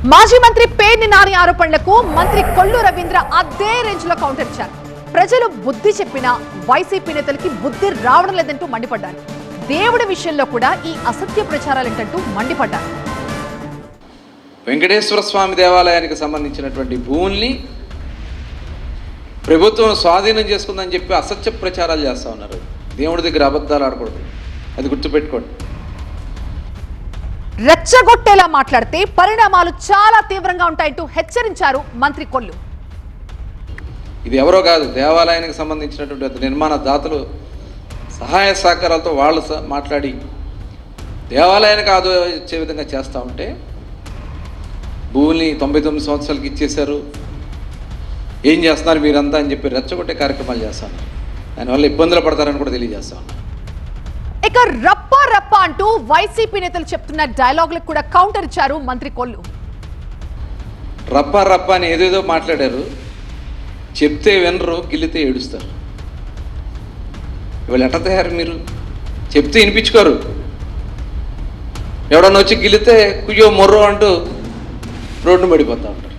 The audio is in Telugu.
మాజీ మంత్రి పేర్ని నాని ఆరోపణలకు మంత్రి కొల్లు రవీంద్ర అదే రేంజ్ లో కౌంటర్ ఇచ్చారు. ప్రజలు బుద్ధి చెప్పినా వైసీపీ నేతలకి బుద్ధి రావడం లేదంటూ మండిపడ్డారు. దేవుడి విషయంలో కూడా ఈ అసత్య ప్రచారాలేంటంటూ మండిపడ్డారు. వెంకటేశ్వర స్వామి దేవాలయానికి సంబంధించినటువంటి భూముల్ని ప్రభుత్వం స్వాధీనం చేసుకుందని చెప్పి అసత్య ప్రచారాలు చేస్తూ ఉన్నారు. దేవుడి దగ్గర అబద్ధాలు ఆడకూడదు, అది గుర్తుపెట్టుకోండి. రెచ్చగొట్టేలా మాట్లాడితే పరిణామాలు చాలా తీవ్రంగా ఉంటాయంటూ హెచ్చరించారు మంత్రి కొల్లు. ఇది ఎవరో కాదు, దేవాలయానికి సంబంధించినటువంటి నిర్మాణ దాతలు సహాయ సహకారాలతో వాళ్ళు మాట్లాడి దేవాలయానికి ఆదాయం ఇచ్చే విధంగా చేస్తూ ఉంటే భూమిని 99 సంవత్సరాలకి ఇచ్చేశారు, ఏం చేస్తున్నారు మీరంతా అని చెప్పి రెచ్చగొట్టే కార్యక్రమాలు చేస్తాను. దానివల్ల ఇబ్బందులు పడతారని కూడా తెలియజేస్తాను. ఇక రప్ప రప్ప అంటూ వైసీపీ నేతలు చెప్తున్న డైలాగులకు కూడా కౌంటర్ ఇచ్చారు మంత్రి కొల్లు. రప్ప రప్ప అని ఏదేదో మాట్లాడారు, చెప్తే వినరు, గిల్లితే ఏడుస్తారు. ఇవాళ ఎట్ట తయారు మీరు? చెప్తే వినిపించుకోరు, ఎవడన్నా వచ్చి గిల్లితే కుయ్యో మొర్రో అంటూ రోడ్డు పడిపోతూ ఉంటారు.